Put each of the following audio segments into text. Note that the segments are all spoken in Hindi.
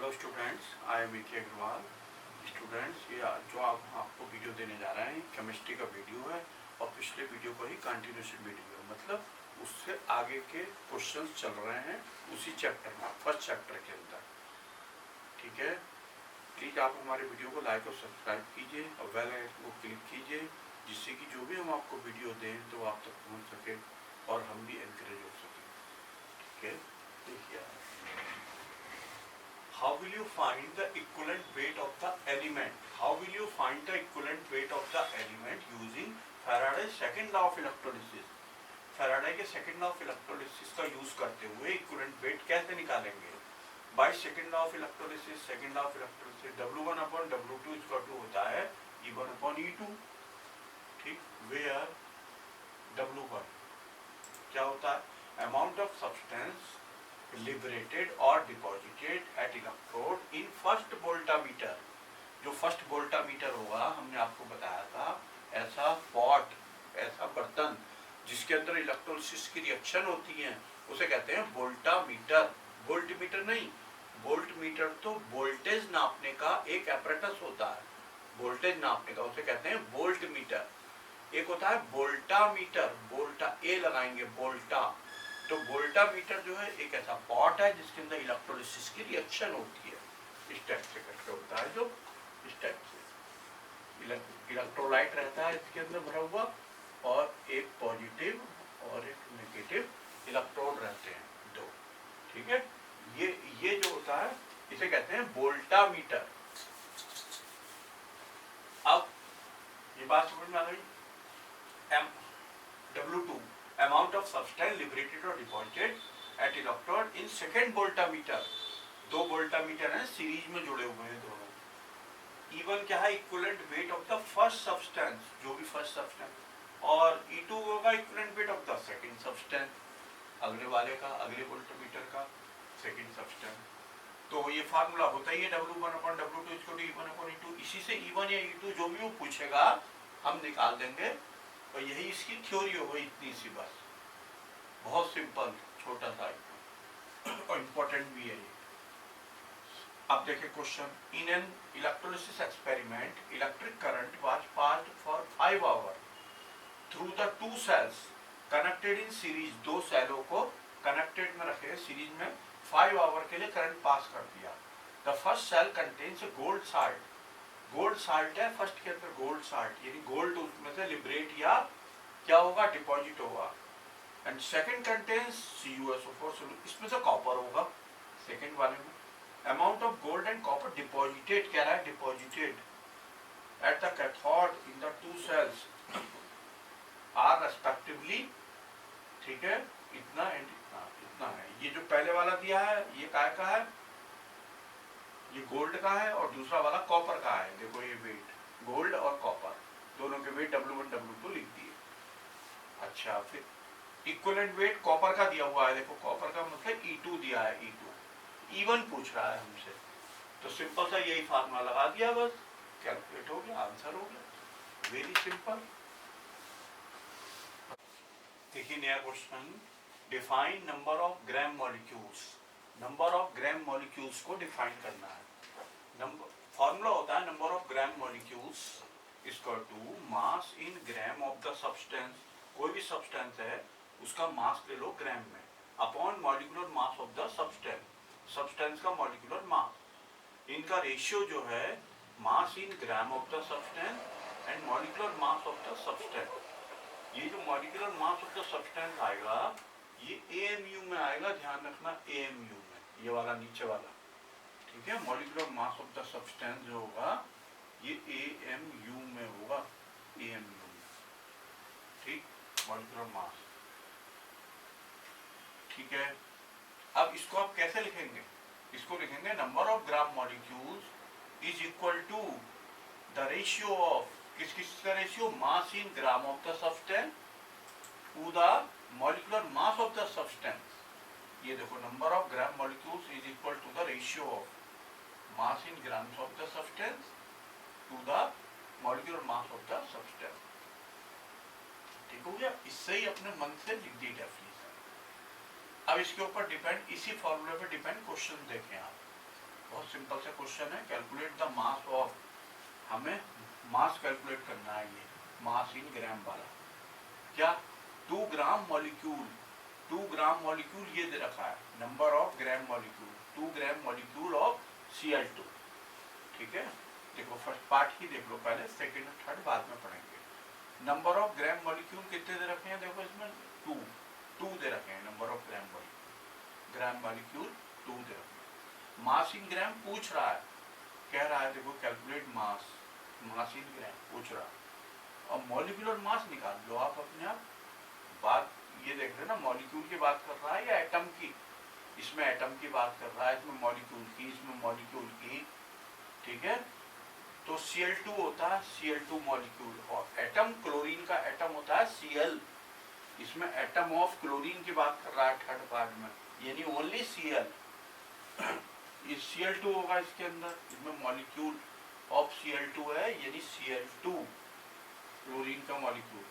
Hello students, I am A K. Agarwal. Students, ये जो आपको वीडियो देने जा रहे हैं केमिस्ट्री का वीडियो है और पिछले वीडियो का ही कंटिन्यूशन वीडियो है, मतलब उससे आगे के क्वेश्चंस चल रहे हैं उसी चैप्टर में, फर्स्ट चैप्टर के अंदर। ठीक है, प्लीज़ आप हमारे वीडियो को लाइक और सब्सक्राइब कीजिए और बेल आइकन को क्लिक कीजिए, जिससे कि जो भी हम आपको वीडियो दें तो आप तक पहुँच सके और हम भी एनकरेज हो सकें। ठीक है, देखिए, how will you find the equivalent weight of the element? How will you find the equivalent weight of the element using Faraday's second law of electrolysis? Faraday के second law of electrolysis का यूज करते हुए equivalent weight कैसे निकालेंगे? By second law of electrolysis, second law of electrolysis W1 upon W2 equal to होता है E1 upon E2। ठीक, where W1 क्या होता है? Amount of substance liberated or deposited at electrode in first voltameter। जो फर्स्ट वोल्टामीटर होगा, हमने आपको बताया था, ऐसा पॉट, ऐसा बर्तन जिसके अंदर इलेक्ट्रोलिसिस की रिएक्शन होती है, उसे कहते हैं वोल्टामीटर। वोल्टमीटर नहीं, वोल्टमीटर तो वोल्टेज नापने का एक एपरेटस होता है, वोल्टेज नापने का, उसे कहते हैं वोल्टमीटर। एक होता है वोल्टामीटर, वोल्टा ए लगाएंगे, वोल्टा। तो वोल्टामीटर जो है एक ऐसा पॉट है जिसके अंदर इलेक्ट्रोलिसिस की रिएक्शन होती है, इस टाइप से करके होता है, जो इस टाइप से इलेक्ट्रोलाइट रहता है इसके अंदर भरा हुआ, और एक पॉजिटिव और एक नेगेटिव इलेक्ट्रोड रहते हैं, दो। ठीक है, ये जो होता है इसे कहते हैं वोल्टामीटर। अब ये बात समझ में आ गई? W2 amount of substance liberated or deposited at electrode in second voltameter। दो वोल्टामीटर हैं, सीरीज में जुड़े हुए हैं दोनों। E1 क्या है? Equivalent weight of the first substance, जो भी फर्स्ट सब्सटेंस, और E2 होगा equivalent weight of the second substance, अगले वाले का, अगले वोल्टामीटर का सेकंड सब्सटेंस। तो ये फार्मूला होता ही है W1 upon W2 equal to E1 upon E2। इसी से E1 या E2 जो भी वो पूछेगा हम निकाल देंगे, और यही इसकी थ्योरी हो गई, इतनी सी बस, बहुत सिंपल, छोटा सा और इम्पोर्टेंट भी है ये। अब देखें question, in an electrolysis experiment electric current was passed for 5 hour through the two cells connected in series. दो सेलों को कनेक्टेड में रखे सीरीज में 5 आवर के लिए करंट पास कर दिया। The first cell contains gold salt, gold salt है फर्स्ट के अंदर, गोल्ड साल्ट यानी गोल्ड उसमें से लिबरेट या क्या होगा, डिपॉजिट होगा। एंड सेकंड कंटेन्स CuSO4, इसमें से कॉपर होगा सेकंड वाले में। Amount of gold and copper deposited, कह रहा है deposited at the cathode in the two cells are respectively. ठीक है, इतना एंड इतना, इतना है। ये जो पहले वाला दिया है ये काय का है? ये गोल्ड का है, और दूसरा वाला कॉपर का है। देखो ये वेट, गोल्ड और कॉपर दोनों के वेट W1 W2 लिख दिए। अच्छा, फिर इक्विवेलेंट वेट कॉपर का दिया हुआ है, देखो कॉपर का मतलब E2 दिया है, E2। E1 पूछ रहा है हमसे, तो सिंपल सा यही फार्मूला लगा दिया, बस कैलकुलेट हो गया, आंसर हो गया, वेरी सिंपल। देखिए नया question, define number of gram molecules. Number of gram molecules को डिफाइन करना है। नंबर फॉर्मूला होता है number of gram molecules equal to mass in gram of the substance. कोई भी सब्सटेंस है उसका मास ले लो ग्राम में, upon molecular mass of the substance, substance का मॉलिक्यूलर मास। इनका रेशियो जो है mass in gram of the substance and molecular mass of the substance. ये जो molecular mass of the substance आएगा ये AMU में आएगा, ध्यान रखना AMU में, ये वाला नीचे वाला। ठीक है, molecular mass of the substance जो होगा ये AMU में होगा, AMU में। ठीक, मॉलिक्यूलर मास। ठीक है, अब इसको आप कैसे लिखेंगे? इसको लिखेंगे number of gram molecules is equal to the ratio of, किस किस का रेशियो? Mass in gram of the substance to the molecular mass of the substance. ये देखो, number of gram molecules is equal to the ratio of mass in grams of the substance to the molecular mass of the substance. ठीक हो गया, इससे ही अपने मन से लिख दी डेफिनेशन। अब इसके ऊपर डिपेंड, इसी फॉर्मूले पे डिपेंड क्वेश्चन देखें आप। बहुत सिंपल सा क्वेश्चन है, कैलकुलेट द मास ऑफ, हमें मास कैलकुलेट करना है, ये मास इन ग्राम वाला। क्या 2 ग्राम मॉलिक्यूल, 2 ग्राम मॉलिक्यूल ये दे रखा है, number of gram molecule 2 gram molecule of Cl2। ठीक है, देखो फर्स्ट पार्ट ही देख लो पहले, सेकंड और थर्ड बाद में पढ़ेंगे। नंबर ऑफ ग्राम मॉलिक्यूल कितने दे रखे हैं, देखो इसमें 2 दे रखे हैं, नंबर ऑफ ग्राम मॉलिक्यूल 2 दे रखे हैं। मास इन ग्राम पूछ रहा है, कह रहा है देखो कैलकुलेट मास, मास इन ग्राम पूछ रहा है, और मॉलिक्यूलर मास निकाल लो आप अपने आप। बात ये देख रहे ना, मॉलिक्यूल की बात कर रहा है या एटम की, इसमें एटम की बात कर रहा है, इसमें मॉलिक्यूल की, इसमें मॉलिक्यूल की। ठीक है, तो Cl2 होता है Cl2 मॉलिक्यूल, और एटम क्लोरीन का एटम होता है Cl। इसमें एटम ऑफ क्लोरीन की बात कर रहा है थर्ड पार्ट में, यानी ओनली Cl। ये Cl2 होगा इसके अंदर, इसमें मॉलिक्यूल ऑफ Cl2 है, यानी Cl2 क्लोरीन का मॉलिक्यूल।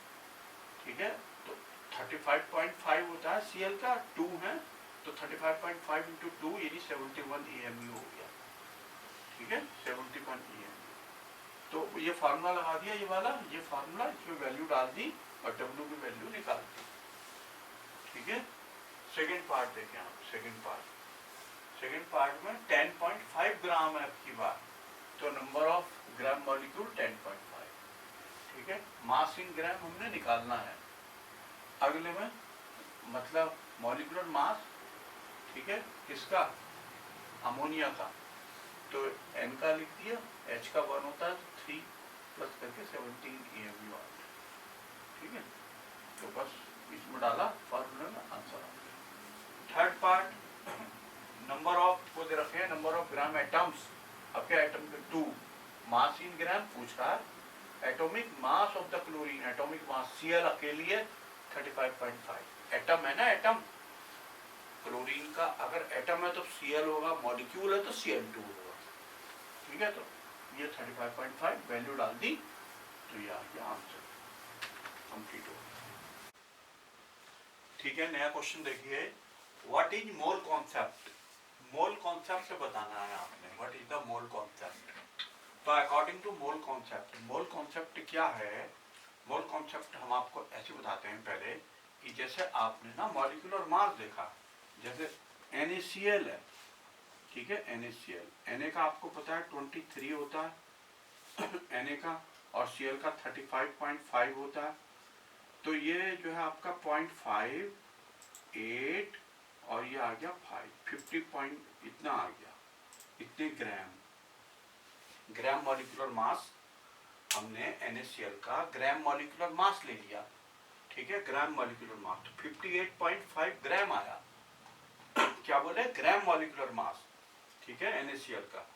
ठीक है, तो 35.5 होता है Cl का, 2 है तो 35.5 इंटू 2 यानी 71 AMU हो गया। ठीक है, 71 AMU। तो ये फार्मूला लगा दिया, ये वाला, ये फार्मूला, इसमें वैल्यू डाल दी और W की वैल्यू निकाल दी। ठीक है, सेकेंड पार्ट देखें आप, सेकेंड पार्ट में 10.5 ग्राम है आपकी बात, तो नंबर ऑफ ग्राम मॉलिक्यूल 10.5। ठीक है, मास इन ग्राम हमने निकालना है। अगले में मतलब मॉलिक्यूलर मास, ठीक है, किसका, अमोनिया का, तो N का लिख दिया, H का 1 होता है, 3 प्लस करके 17 AMU आ गया। ठीक है, तो बस इसमें डाला, फॉर्मूला में आंसर आ गया। थर्ड पार्ट, नंबर ऑफ को दे रखे हैं, नंबर ऑफ ग्राम एटम्स, अब क्या एटम के 2, मास इन ग्राम पूछ रहा है, atomic mass of the chlorine, atomic mass Cl अकेली है 35.5, एटम है ना, एटम क्लोरीन का अगर एटम है तो Cl होगा, मॉलिक्यूल है तो Cl2 होगा। ठीक है, तो ये 35.5 वैल्यू डाल दी, तो ये आ गया आंसर, कंप्लीट हो गया। ठीक है, नया क्वेश्चन देखिए, what is mole concept, mole concept से बताना है आपने, what is the mole concept. तो अकॉर्डिंग टू मोल कॉन्सेप्ट क्या है, मोल कॉन्सेप्ट हम आपको ऐसे बताते हैं पहले, कि जैसे आपने ना मॉलिक्यूलर मास देखा, जैसे NaCl है, ठीक है, NaCl, Na का आपको पता है 23 होता है Na का, और Cl का 35.5 होता है, तो ये जो है आपका 0.5, 8 और ये आ गया 50 पॉइंट इतना आ गया, इतने ग्राम मॉलिक्यूलर मास हमने NaCl का ग्राम मॉलिक्यूलर मास ले लिया। ठीक है, ग्राम मॉलिक्यूलर मास, तो 58.5 ग्राम आया। क्या बोले, ग्राम मॉलिक्यूलर मास। ठीक है, NaCl का,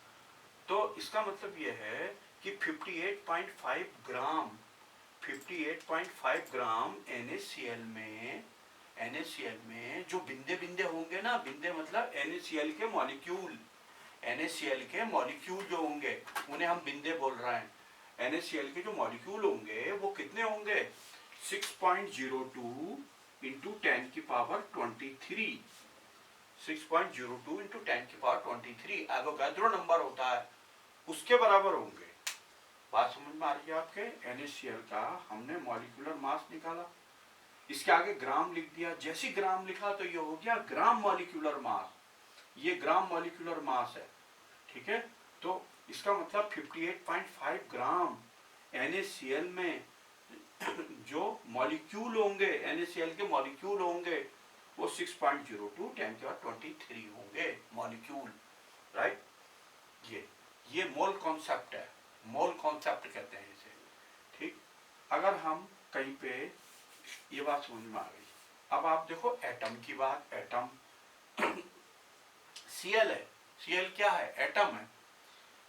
तो इसका मतलब ये है कि 58.5 ग्राम, 58.5 ग्राम NaCl में जो बिंदे होंगे ना, बिंदे मतलब NaCl के मॉलिक्यूल, NaCl के मॉलिक्यूल जो होंगे उन्हें हम बिंदे बोल रहे हैं। NaCl के जो मॉलिक्यूल होंगे वो कितने होंगे, 6.02 इंटू 10 की पावर 23, 6.02 इंटू 10 की पावर 23 एवोगाड्रो नंबर होता है, उसके बराबर होंगे। बात समझ में आ रही है आपके, NaCl का हमने मॉलिक्यूलर मास निकाला, इसके आगे ग्राम लिख दिया, जैसी ग्राम लिखा तो ये हो गया ग्राम मॉलिक्यूलर मास, ये ग्राम मॉलिक्यूलर मास है। ठीक है, तो इसका मतलब 58.5 ग्राम NaCl में जो मॉलिक्यूल होंगे, NaCl के मॉलिक्यूल होंगे वो 6.02 10 के बाद 23 होंगे मॉलिक्यूल, राइट। ये मोल कॉन्सेप्ट है, मोल कॉन्सेप्ट कहते हैं इसे। ठीक, अगर हम कहीं पे, ये बात समझ में आ गई। अब आप देखो एटम की बात, एटम Cl है, Cl क्या है, एटम है,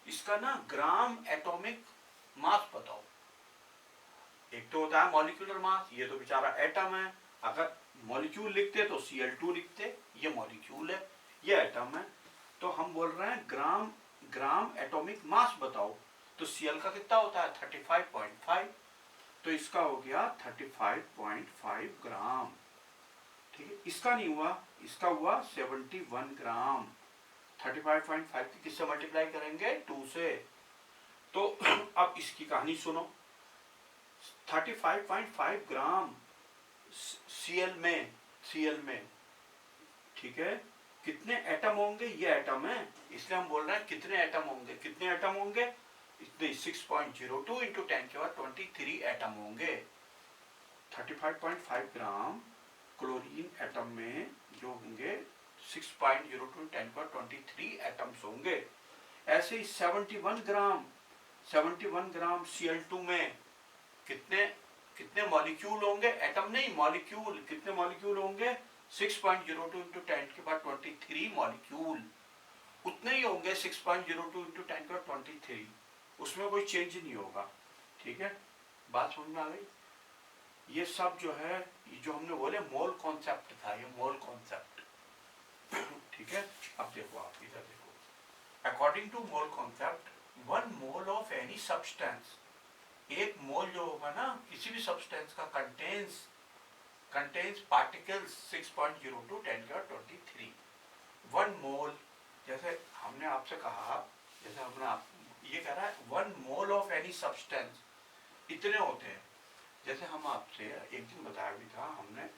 इसका ना ग्राम एटॉमिक मास बताओ। एक तो होता है मॉलिक्यूलर मास, ये तो बेचारा एटम है, अगर मॉलिक्यूल लिखते तो Cl2 लिखते, ये मॉलिक्यूल है, ये एटम है, तो हम बोल रहे हैं ग्राम एटॉमिक मास बताओ, तो Cl का कितना होता है 35.5, तो इसका हो गया 35.5 ग्राम। ठीक है, इसका नहीं हुआ, इसका हुआ 71 ग्राम, 35.5 की किससे मल्टीप्लाई करेंगे? 2 से। तो अब इसकी कहानी सुनो। 35.5 ग्राम सीएल में ठीक है कितने एटम होंगे? ये एटम है, इसलिए हम बोल रहे हैं कितने एटम होंगे। कितने एटम होंगे? इतने 6.02 इंटू 10 के बाद 23 एटम होंगे। 35.5 ग्राम क्लोरीन एटम में जो होंगे 6.02 10 के बाद 23 एटम्स होंगे। ऐसे ही 71 ग्राम Cl2 में कितने कितने मॉलिक्यूल होंगे? एटम नहीं, मॉलिक्यूल। कितने मॉलिक्यूल होंगे? 6.02 इंटू 10 के बाद 23 मॉलिक्यूल। उतने ही होंगे 6.02 इंटू 10 के बाद 23, उसमें कोई चेंज नहीं होगा। ठीक है, बात समझ में आ गई? ये सब जो है, ये जो हमने बोले मोल कॉन्सेप्ट था, ये मोल कॉन्सेप्ट। ठीक है, अब देखो आप इधर देखो। According to mole concept, 1 mole of any substance, एक मोल जो होगा ना किसी भी सब्सटेंस का, कंटेन्स पार्टिकल्स 6.02 10 के बाद 23। 1 मोल, जैसे हमने आपसे कहा, जैसे हमने ये कह रहा है 1 मोल ऑफ एनी सब्सटेंस इतने होते हैं। जैसे हम आपसे एक दिन बताया भी था, हमने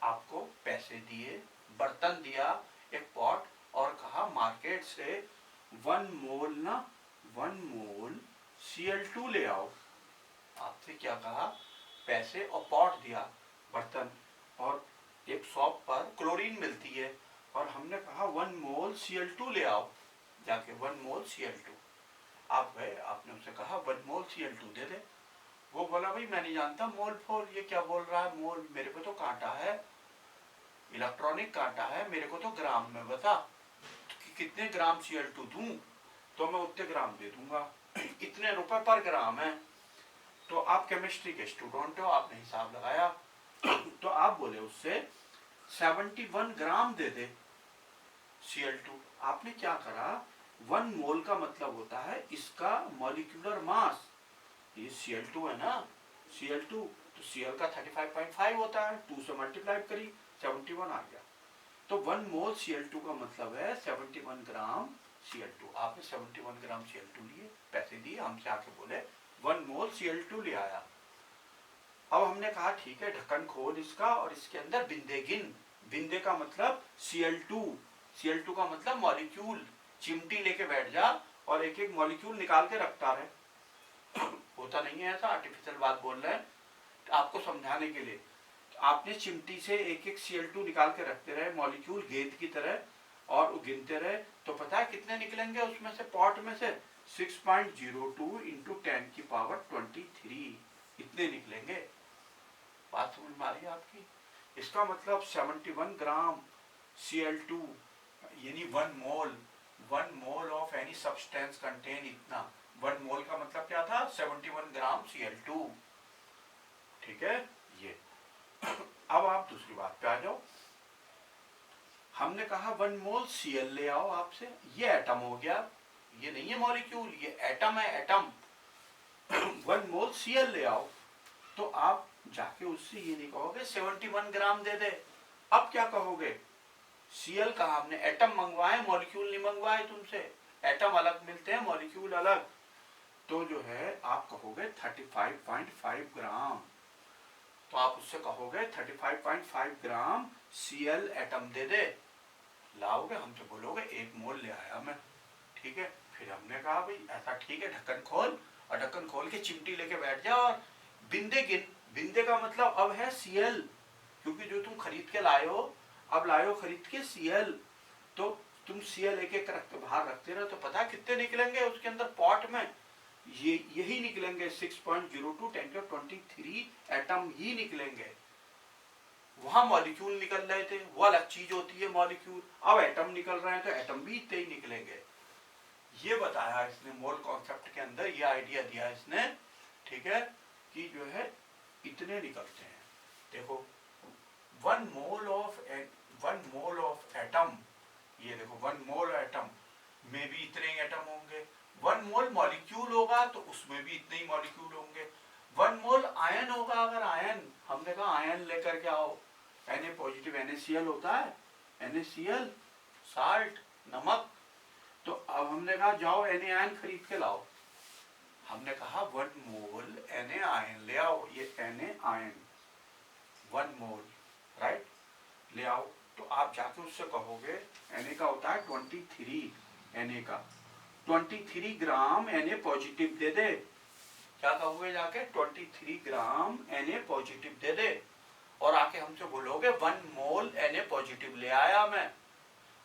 आपको पैसे दिए, बर्तन दिया, एक पॉट, और कहा मार्केट से 1 मोल Cl2 ले आओ। आपसे क्या कहा? पैसे और पॉट दिया, बर्तन, और एक शॉप पर क्लोरीन मिलती है, और हमने कहा 1 मोल Cl2 ले आओ। जाके 1 मोल Cl2 आप गए, आपने उससे कहा 1 मोल Cl2 दे दे। वो बोला भाई मैं नहीं जानता मोल फोल, ये क्या बोल रहा है मोल, मेरे को तो कांटा है, इलेक्ट्रॉनिक कांटा है, मेरे को तो ग्राम में बता कि कितने ग्राम Cl2 दूं तो मैं उतने ग्राम दे दूंगा, इतने रुपए पर ग्राम है। तो आप केमिस्ट्री के स्टूडेंट हो, आपने हिसाब लगाया, तो आप बोले उससे 71 ग्राम दे दे Cl2। आपने क्या करा? 1 मोल का मतलब होता है इसका मॉलिक्यूलर मास। ये Cl2 है ना, Cl2, तो Cl का 35.5 होता है, 2 से मल्टीप्लाई करी, 71 आ गया। तो 1 मोल Cl2 का मतलब है 71 ग्राम Cl2। आपने 71 ग्राम Cl2 लिए, पैसे दिए, हमसे आके बोले 1 मोल Cl2 ले आया। अब हमने कहा ठीक है, ढक्कन खोल इसका और इसके अंदर बिंदे गिन। बिंदे का मतलब Cl2 का मतलब मॉलिक्यूल। चिमटी लेके बैठ जा और एक एक मॉलिक्यूल निकाल के रखता रहे। होता नहीं है ऐसा, आर्टिफिशियल बात बोल रहे हैं आपको समझाने के लिए। आपने चिमटी से एक एक Cl2 निकाल के रखते रहे, मॉलिक्यूल गेंद की तरह, और गिनते रहे, तो पता है कितने निकलेंगे उसमें से, पॉट में से? 6.02 इंटू 10 की पावर 23, इतने निकलेंगे। बात समझ में आ रही है आपकी? इसका मतलब 71 ग्राम Cl2 यानी 1 mole of any substance contain इतना। 1 मोल का मतलब क्या था? 71 ग्राम Cl2। ठीक है, ये। अब आप दूसरी बात पे आ जाओ। हमने कहा 1 मोल Cl ले आओ आपसे, ये एटम हो गया, ये नहीं है मॉलिक्यूल, ये एटम है, एटम। 1 मोल Cl ले आओ, तो आप जाके उससे ये नहीं कहोगे 71 ग्राम दे दे। अब क्या कहोगे? Cl कहा हमने, एटम मंगवाए, मॉलिक्यूल नहीं मंगवाए तुमसे। एटम अलग मिलते हैं, मॉलिक्यूल अलग। तो जो है आप कहोगे 35.5 ग्राम। तो आप उससे कहोगे 35.5 ग्राम Cl एटम दे दे। लाओगे, हमसे बोलोगे 1 मोल ले आया मैं। ठीक है, फिर हमने कहा भाई ऐसा ठीक है, ढक्कन खोल, और ढक्कन खोल के चिमटी लेके बैठ जा और बिंदे गिन। बिंदे का मतलब अब है Cl, क्योंकि जो तुम खरीद के लाए हो, अब लाए हो खरीद के Cl, तो तुम Cl एक एक रखते बाहर रखते रहो, तो पता कितने निकलेंगे उसके अंदर पॉट में? यही निकलेंगे 6.02 10 के 23 एटम ही निकलेंगे। वहां मॉलिक्यूल निकल रहे थे, वो अलग चीज होती है मॉलिक्यूल। अब एटम निकल रहे हैं तो एटम भी इतने ही निकलेंगे। ये बताया इसने मोल कॉन्सेप्ट के अंदर, ये आइडिया दिया इसने। ठीक है, कि जो है इतने निकलते हैं। देखो 1 मोल ऑफ एटम, ये देखो 1 मोल एटम में भी इतने ही एटम होंगे। 1 मोल मॉलिक्यूल होगा तो उसमें भी इतने ही मॉलिक्यूल होंगे। 1 मोल आयन होगा, अगर आयन, हमने कहा आयन लेकर के आओ, Na पॉजिटिव NaCl होता है, NaCl साल्ट, नमक। तो अब हमने कहा जाओ Na आयन खरीद के लाओ। हमने कहा 1 मोल Na आयन ले आओ, ये Na आयन 1 मोल, राइट, ले आओ। तो आप जाके उससे कहोगे Na का होता है 23, Na का 23 ग्राम Na पॉजिटिव दे दे। क्या कहोगे जाके? 23 ग्राम Na पॉजिटिव दे दे। और आके हमसे बोलोगे 1 मोल Na पॉजिटिव ले आया मैं।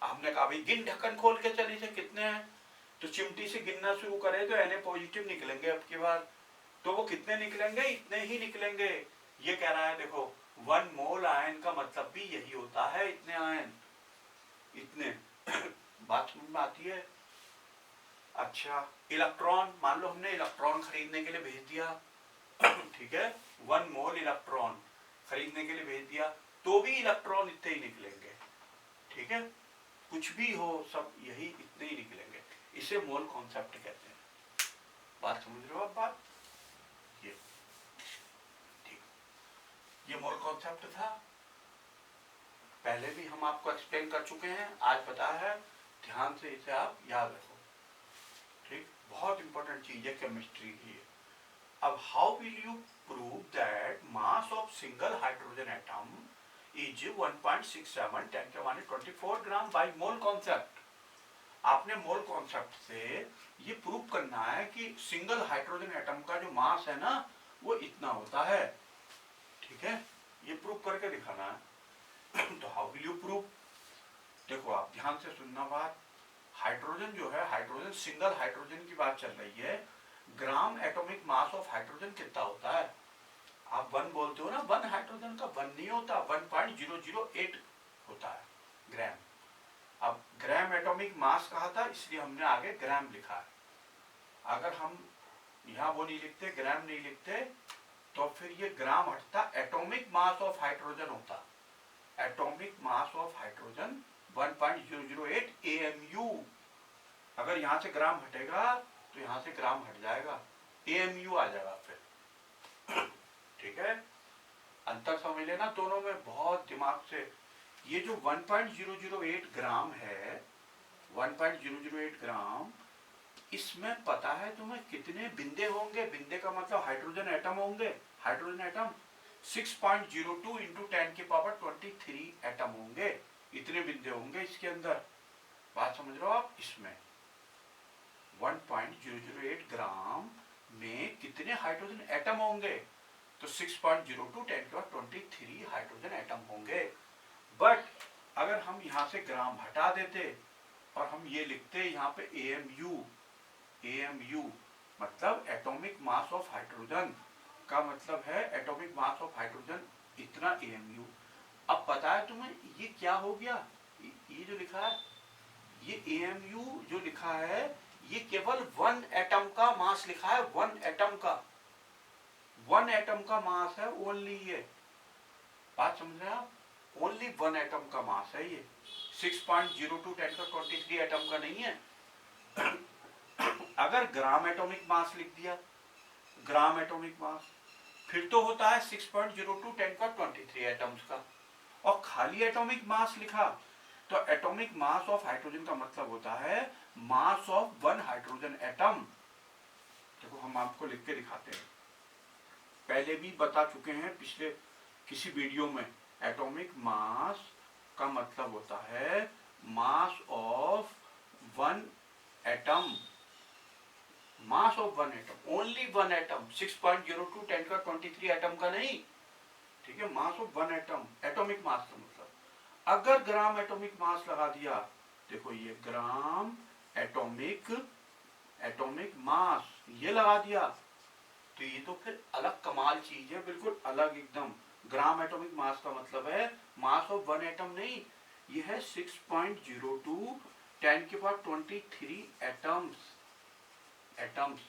हमने कहा भाई गिन, ढक्कन खोल के चली से कितने हैं। तो चिमटी से गिनना शुरू करे तो Na पॉजिटिव निकलेंगे अब की बार। तो वो कितने निकलेंगे? इतने ही निकलेंगे। ये कह रहा है देखो 1 मोल आयन का मतलब भी यही होता है, इतने आयन, इतने। बात समझ में आती है? अच्छा, इलेक्ट्रॉन, मान लो हमने इलेक्ट्रॉन खरीदने के लिए भेज दिया, ठीक है, 1 मोल इलेक्ट्रॉन खरीदने के लिए भेज दिया, तो भी इलेक्ट्रॉन इतने ही निकलेंगे, ठीक है, कुछ भी हो सब यही इतने ही निकलेंगे। इसे मोल कॉन्सेप्ट कहते हैं। बात समझ रहे हो आप? बात ये ठीक, ये मोल कॉन्सेप्ट था। पहले भी हम आपको एक्सप्लेन कर चुके हैं, आज पता है, ध्यान से इसे आप याद रखो, ठीक, बहुत इंपॉर्टेंट चीज है केमिस्ट्री की। अब how will you prove that mass of single hydrogen atom is 1.67 10 के माने 24 ग्राम बाय मोल कॉन्सेप्ट। आपने मोल कॉन्सेप्ट से ये प्रूव करना है कि सिंगल हाइड्रोजन एटम का जो मास है ना वो इतना होता है, ठीक है, ये प्रूव करके दिखाना है। तो हाउ विल यू प्रूव? देखो आप ध्यान से सुनना बात। हाइड्रोजन जो है, हाइड्रोजन, सिंगल हाइड्रोजन की बात चल रही है। Gram atomic mass of hydrogen कितना होता है? आप 1 बोलते हो ना, 1 हाइड्रोजन का 1 नहीं होता, 1.008 होता है ग्राम। अब ग्राम एटॉमिक मास कहा था इसलिए हमने आगे ग्राम लिखा है। अगर हम यहाँ वो नहीं लिखते, ग्राम नहीं लिखते, तो फिर ये ग्राम हटता, एटॉमिक मास ऑफ हाइड्रोजन होता। Atomic mass of hydrogen 1.008 AMU। अगर यहाँ से ग्राम हटेगा तो यहाँ से ग्राम हट जाएगा, AMU आ जाएगा फिर, ठीक है। अंतर समझ लेना दोनों में बहुत दिमाग से। ये जो 1.008 ग्राम है, 1.008 ग्राम, इसमें पता है तुम्हें कितने बिंदे होंगे? बिंदे का मतलब हाइड्रोजन एटम होंगे। हाइड्रोजन एटम 6.02 इंटू 10 की पावर 23 एटम होंगे, इतने बिंदे होंगे इसके अंदर। बात समझ रहे हो आप? इसमें 1.008 ग्राम में कितने हाइड्रोजन एटम होंगे? तो 6.02 10 की पावर 23 हाइड्रोजन एटम होंगे। बट अगर हम यहाँ से ग्राम हटा देते और हम ये लिखते यहाँ पे AMU, AMU मतलब एटॉमिक मास ऑफ हाइड्रोजन का मतलब है एटॉमिक मास ऑफ हाइड्रोजन इतना AMU। अब पता है तुम्हें ये क्या हो गया? ये जो लिखा है, ये AMU जो लिखा है, ये केवल 1 एटम का मास लिखा है, 1 एटम का, 1 एटम का मास है ओनली ये। बात समझ रहे हैं आप? ओनली 1 एटम का मास है ये, 6.02 10 का 23 एटम का नहीं है। अगर ग्राम एटॉमिक मास लिख दिया, ग्राम एटॉमिक मास, फिर तो होता है 6.02 10 का 23 एटम्स का। और खाली एटॉमिक मास लिखा तो एटॉमिक मास ऑफ हाइड्रोजन का मतलब होता है मास ऑफ 1 हाइड्रोजन एटम। देखो हम आपको लिख के दिखाते हैं, पहले भी बता चुके हैं पिछले किसी वीडियो में। एटॉमिक मास का मतलब होता है mass of 1 atom, mass of 1 atom, only 1 atom, 6.02 10 का 23 एटम का नहीं, ठीक है, mass of 1 atom, atomic mass का मतलब। अगर ग्राम एटॉमिक मास लगा दिया, देखो ये ग्राम एटॉमिक, एटॉमिक मास ये लगा दिया, तो ये तो फिर अलग कमाल चीज है, बिल्कुल अलग एकदम। ग्राम एटॉमिक मास का मतलब है मास ऑफ 1 एटम नहीं, ये है 6.02 10 की power 23 atoms, atoms,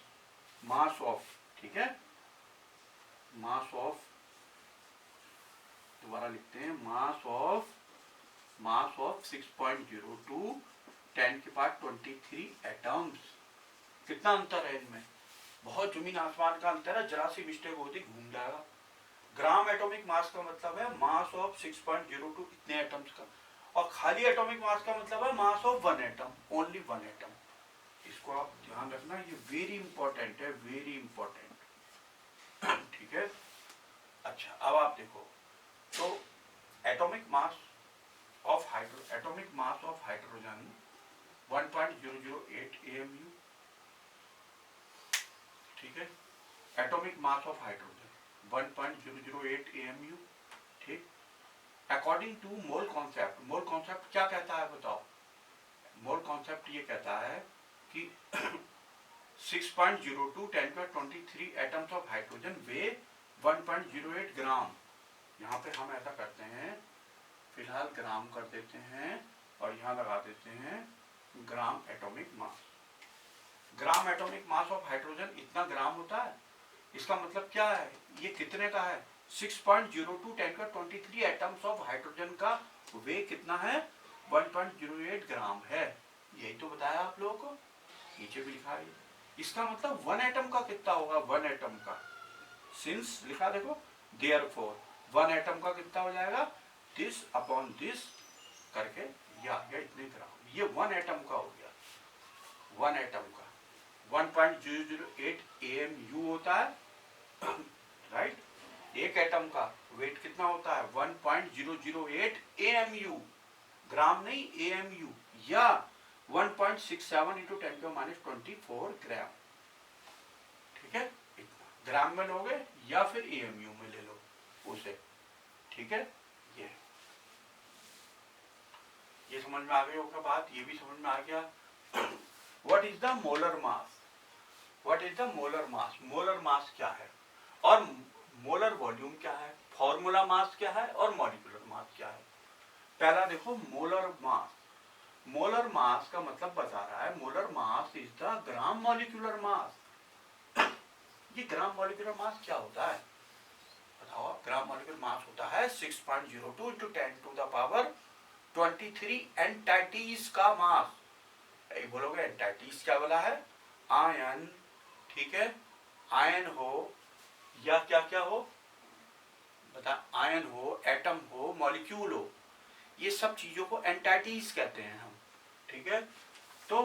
mass of, ठीक है, मास ऑफ, दोबारा लिखते हैं, मास ऑफ 6.02 10 की पावर 23 एटम्स। कितना अंतर है इनमें? बहुत जमीन आसमान का अंतर है, जरा सी मिस्टेक होती घूम जाएगा। ग्राम एटॉमिक मास का मतलब है मास ऑफ 6.02 इतने एटम्स का, और खाली एटॉमिक मास का मतलब है mass of one atom, only one atom. इसको आप ध्यान रखना, ये वेरी इंपॉर्टेंट है, वेरी इंपॉर्टेंट। ठीक है। अच्छा अब आप देखो, तो atomic mass of hydrogen 1.008 AMU। ठीक है, atomic mass of hydrogen 1.008 AMU। ठीक, according to mole concept, mole concept क्या कहता है बताओ? मोल कॉन्सेप्ट ये कहता है कि 6.02 10⁻23 एटम्स ऑफ हाइड्रोजन वे 1.08 ग्राम। यहाँ पे हम ऐसा करते हैं, फिलहाल ग्राम कर देते हैं और यहाँ लगा देते हैं gram atomic mass. Gram atomic mass of hydrogen इतना ग्राम होता है। इसका मतलब क्या है, ये कितने का है? 6.02 10⁻23 एटम्स ऑफ हाइड्रोजन का वे कितना है? 1.08 ग्राम है। यही तो बताया आप लोगों को, नीचे भी लिखा है। इसका मतलब वन एटम का कितना होगा? वन एटम का, सिंस लिखा देखो, देयरफॉर वन एटम का कितना हो जाएगा? दिस अपॉन दिस करके या इतने ग्राम, ये वन एटम का हो गया। वन एटम का 1.008 AMU होता है, राइट। एक एटम का वेट कितना होता है? 1.008 AMU, ग्राम नहीं AMU, या 1.67 × 10⁻24 ग्राम। ठीक है, इतना ग्राम में लोगे या फिर AMU में ले लो उसे। ठीक है, ये समझ में आ गई होगा बात, ये भी समझ में आ गया। What is the molar mass? What is the molar mass? Molar mass क्या है और मोलर वॉल्यूम क्या है? फॉर्मूला मास क्या है और मॉलिक्यूलर मास क्या है? पहला देखो, मोलर मास। मोलर मास का मतलब बता रहा है, molar mass is the gram molecular मास। ये ग्राम मॉलिक्यूलर मास क्या होता है बताओ? ग्राम मॉलिक्यूलर मास होता है 6.02 × 10⁻23 एंटाइटीज का मास। यही बोलोगे, एंटाइटीज क्या बोला है? आयन। ठीक है, आयन हो या क्या क्या हो बता, आयन हो, एटम हो, मॉलिक्यूल हो, ये सब चीजों को एंटाइटीज कहते हैं हम। ठीक है, तो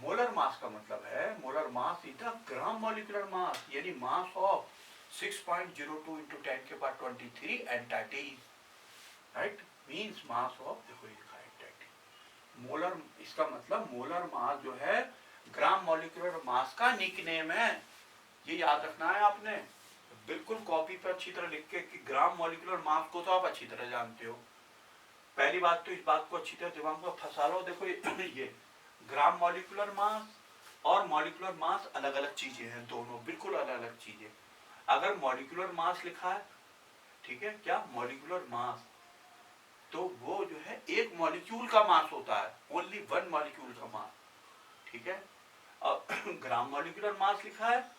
मोलर मास का मतलब है, molar mass is the gram molecular mass, यानी mass of 6.02 × 10⁻23 entities, right, means mass of, देखो लिखा है एंटाइटी। मोलर, इसका मतलब मोलर मास जो है ग्राम मॉलिक्यूलर मास का निकनेम है। ये याद रखना है आपने, बिल्कुल कॉपी पर अच्छी तरह लिख के कि ग्राम मॉलिक्यूलर मास को तो आप अच्छी तरह जानते हो। पहली बात तो इस बात को अच्छी तरह दिमाग में फंसा लो। देखो ये ग्राम मॉलिक्यूलर मास और मॉलिक्यूलर मास अलग अलग चीजें हैं, दोनों बिल्कुल अलग अलग चीजें। अगर मॉलिक्यूलर मास लिखा है, ठीक है, क्या मॉलिक्यूलर मास, तो वो जो है एक मॉलिक्यूल का मास होता है, ओनली वन मॉलिक्यूल का मास। ठीक है, और ग्राम मॉलिक्यूलर मास लिखा है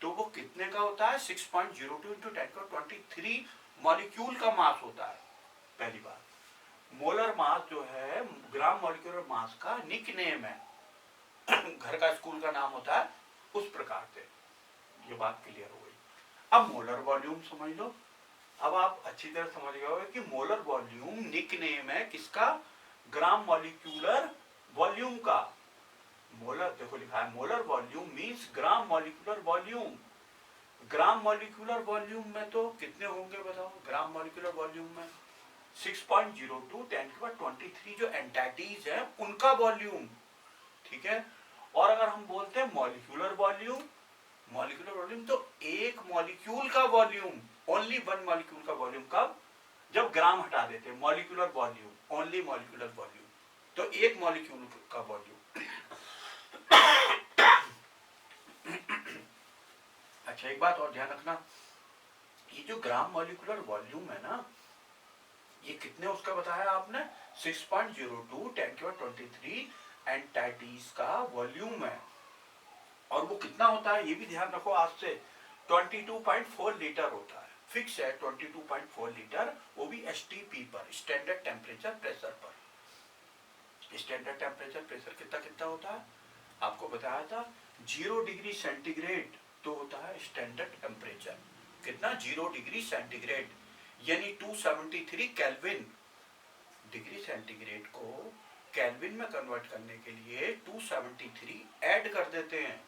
तो वो कितने का होता है? 6.02 × 10⁻23 मॉलिक्यूल का मास होता है, पहली बात। मोलर मास जो है ग्राम मॉलिक्यूलर मास का निकनेम है, घर का स्कूल का नाम होता है, उस प्रकार से ये बात क्लियर हो गई। अब मोलर वॉल्यूम समझ लो। अब आप अच्छी तरह समझ गए होंगे कि मोलर वॉल्यूम निकनेम है किसका? ग्राम मॉलिक्यूलर वॉल्यूम का। मोलर, देखो लिखा है molar volume means gram molecular volume. Gram molecular volume में तो कितने होंगे बताओ? ग्राम मॉलिक्यूलर वॉल्यूम में 6.02 10⁻23 जो एंटाइटीज है उनका वॉल्यूम। ठीक है, और अगर हम बोलते हैं मॉलिक्यूलर वॉल्यूम, मॉलिक्यूलर वॉल्यूम तो एक मॉलिक्यूल का वॉल्यूम, ओनली वन मॉलिक्यूल का वॉल्यूम। कब? जब ग्राम हटा देते हैं। Molecular volume, only molecular volume, तो एक मॉलिक्यूल का वॉल्यूम। अच्छा, एक बात और ध्यान रखना, ये जो ग्राम मॉलिक्यूलर वॉल्यूम है ना, ये कितने उसका बताया आपने? 6.02 10⁻23 एंटाइटीज का वॉल्यूम है। और वो कितना होता है ये भी ध्यान रखो आज से, 22.4 लीटर होता है, फिक्स है 22.4 लीटर, वो भी STP पर, स्टैंडर्ड टेम्परेचर प्रेशर पर। स्टैंडर्ड टेम्परेचर प्रेशर कितना कितना होता है आपको बताया था, 0 डिग्री सेंटीग्रेड तो होता है स्टैंडर्ड टेम्परेचर। कितना? 0 डिग्री सेंटीग्रेड, यानी 273 केल्विन। डिग्री सेंटीग्रेड को केल्विन में कन्वर्ट करने के लिए 273 ऐड कर देते हैं।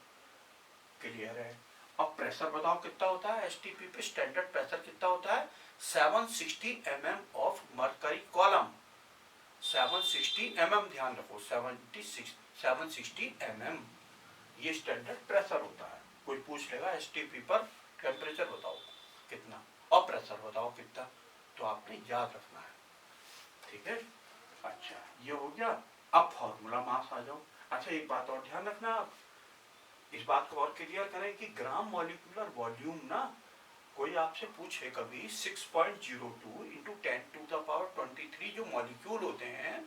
क्लियर है? अब प्रेशर बताओ कितना होता है एसटीपी पे, स्टैंडर्ड प्रेशर कितना होता है 760 mm of mercury column. 760 mm, ध्यान रखो 760 mm ये स्टैंडर्ड प्रेशर होता है। कोई पूछ लेगा एसटीपी पर टेम्परेचर बताओ कितना और प्रेशर बताओ कितना, तो आपने याद रखना है। ठीक है, अच्छा ये हो गया। अब फॉर्मूला मास आ जाओ। अच्छा एक बात और ध्यान रखना, आप इस बात को और क्लियर करें कि ग्राम मॉलिक्यूलर वॉल्यूम ना, कोई आपसे पूछे कभी 6.02 इंटू 10⁻23 जो मॉलिक्यूल होते हैं,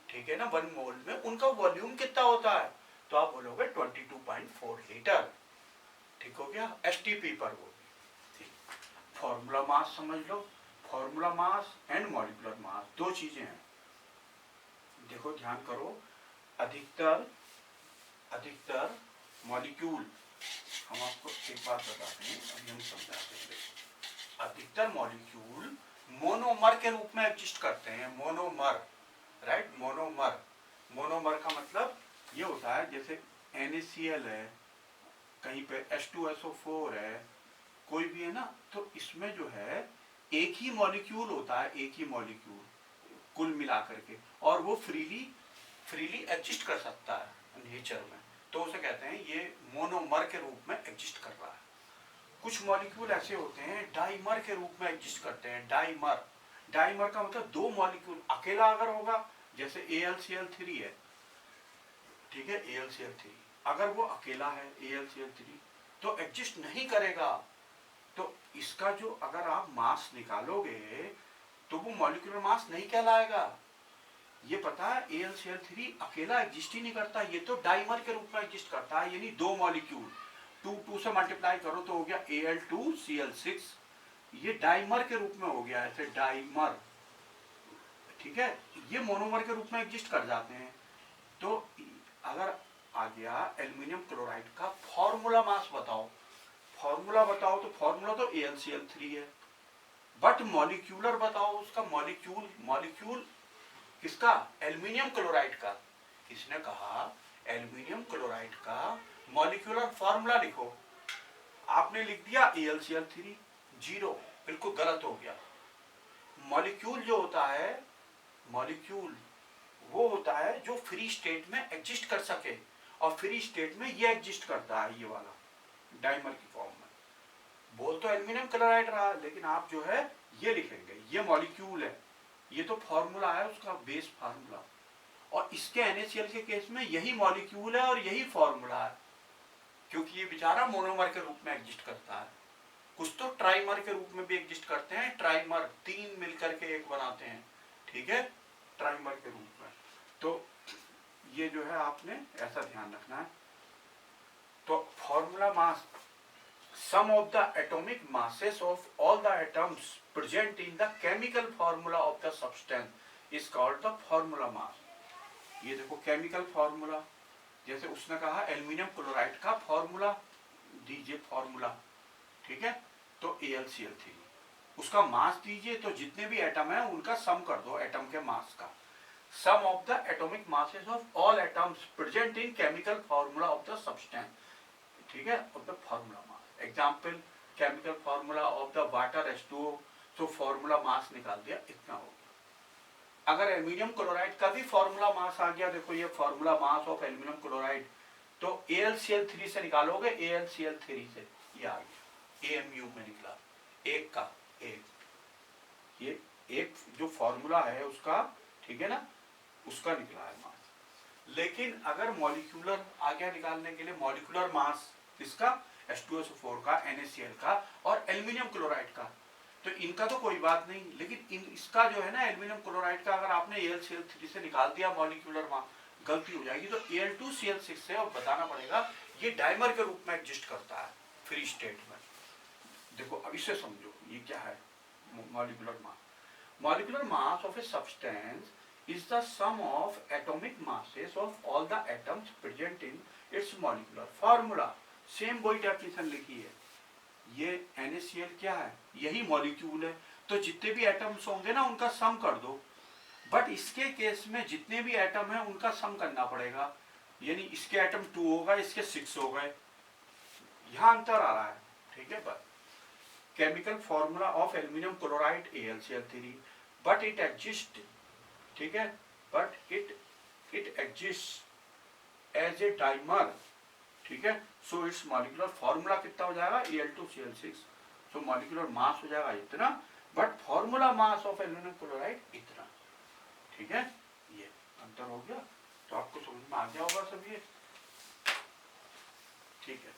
ठीक है ना, 1 मोल में उनका वॉल्यूम कितना होता है, तो आप बोलोगे 22.4 लीटर। ठीक हो गया, एसटीपी पर वो। फॉर्मूला मास समझ लो, formula mass and molecular mass दो चीजें हैं। देखो ध्यान करो, अधिकतर मॉलिक्यूल, हम आपको एक बात बताते हैं, अभी हम समझाते हैं। अधिकतर मॉलिक्यूल मोनोमर के रूप में एग्जिस्ट करते हैं। Monomer, right, monomer. मोनोमर का मतलब ये होता है जैसे NaCl है, कहीं पे H2SO4 है, कोई भी है ना, तो इसमें जो है एक ही मॉलिक्यूल होता है, एक ही मॉलिक्यूल कुल मिलाकर के, और वो फ्रीली एग्जिस्ट कर सकता है नेचर में, तो उसे कहते हैं ये मोनोमर के रूप में एग्जिस्ट कर रहा है। कुछ मॉलिक्यूल ऐसे होते हैं डाइमर के रूप में एग्जिस्ट करते हैं। डाइमर का मतलब दो मॉलिक्यूल अकेला अगर होगा, जैसे AlCl3 है, ठीक है, AlCl3 अगर वो अकेला है AlCl3 तो एग्जिस्ट नहीं करेगा। तो इसका जो अगर आप मास निकालोगे तो वो मॉलिक्यूलर मास नहीं कहलाएगा। ये पता है AlCl3 अकेला एग्जिस्ट ही नहीं करता, ये तो डाइमर के रूप में एग्जिस्ट करता है, यानी दो मॉलिक्यूल 2 से मल्टीप्लाई करो तो हो गया Al2Cl6, ये डाइमर के रूप में हो गया, ऐसे डाइमर। ठीक है, ये मोनोमर के रूप में एग्जिस्ट कर जाते हैं। तो अगर आ गया एल्यूमिनियम क्लोराइड का फॉर्मूला मास बताओ, फॉर्मूला बताओ, तो फॉर्मूला तो AlCl3 है, बट मॉलिक्यूलर बताओ उसका मॉलिक्यूल किसका, एल्यूमिनियम क्लोराइड का। किसने कहा एल्यूमिनियम क्लोराइड का मॉलिक्यूलर फॉर्मूला लिखो, आपने लिख दिया AlCl3, जीरो, बिल्कुल गलत हो गया। मॉलिक्यूल जो होता है, मॉलिक्यूल वो होता है जो फ्री स्टेट में एग्जिस्ट कर सके, और फ्री स्टेट में ये एग्जिस्ट करता है, ये वाला डाइमर की फॉर्म में। बोल तो एल्यूमिनियम क्लोराइड रहा, लेकिन आप जो है ये लिखेंगे, ये मॉलिक्यूल है, ये तो फॉर्मूला है उसका, बेस फार्मूला, और इसके NaCl के केस में यही मॉलिक्यूल है और यही फॉर्मूला है, क्योंकि ये बेचारा मोनोमर के रूप में एग्जिस्ट करता है। कुछ तो ट्राइमर के रूप में भी एग्जिस्ट करते हैं, ट्राइमर 3 मिलकर के एक बनाते हैं, ठीक है, ट्राइमर के रूप में। तो ये जो है आपने ऐसा ध्यान रखना है। तो formula mass, sum of the atomic masses of all the atoms present in the chemical formula of the substance is called the formula mass। ये देखो केमिकल फॉर्मूला, जैसे उसने कहा एल्यूमिनियम क्लोराइड का फॉर्मूला दीजिए, फॉर्मूला, ठीक है, तो AlCl3, उसका मास दीजिए, तो जितने भी एटम है उनका सम कर दो, एटम के मास का। Sum of the atomic masses of all atoms present in chemical formula of the substance, ठीक है, of the formula mass. Example chemical formula of the water H2O, तो फॉर्मूला मास निकाल दिया, इतना हो गया। अगर एल्यूमिनियम क्लोराइड का भी फॉर्मूला मास आ गया, देखो ये formula mass of aluminium chloride, तो AlCl3 से निकालोगे, AlCl3 से ये आ गया, AMU में निकला, एक का एक, ये एक जो फॉर्मूला है उसका, ठीक है ना, उसका निकला है मास। लेकिन अगर मॉलिक्यूलर आ गया निकालने के लिए, मॉलिक्यूलर मास किसका, H2SO4 का, NaCl का और एल्यूमिनियम क्लोराइड का, तो इनका तो कोई बात नहीं, लेकिन इसका जो है ना एल्यूमिनियम क्लोराइड का अगर आपने AlCl3 से निकाल दिया मॉलिक्यूलर मास, गलती हो जाएगी, तो Al2Cl6 से अब बताना पड़ेगा ये डाइमर के रूप में एग्जिस्ट करता है फ्री स्टेट में। देखो अब इसे समझो, ये क्या है molecular mass. Molecular mass of a substance is the sum of atomic masses of all the atoms present in its molecular formula। Same वही डेफिनेशन लिखी है, ये NaCl क्या है, यही मॉलिक्यूल है, तो जितने भी एटम्स होंगे ना उनका सम कर दो। बट इसके केस में जितने भी एटम है उनका सम करना पड़ेगा, यानी इसके एटम 2 होगा, इसके 6 हो गए, यहां अंतर आ रहा है, ठीक है। बस chemical formula of aluminium chloride AlCl3, but it exist, ठीक है, but it exist as a dimer, ठीक है। सो इट्स मॉलिक्यूलर फॉर्मूला कितना हो जाएगा Al2Cl6, सो मॉलिक्यूलर मास हो जाएगा इतना, but formula mass of aluminium chloride इतना, ठीक है। ये अंतर हो गया, तो आपको समझ में आ गया होगा सब ये, ठीक है।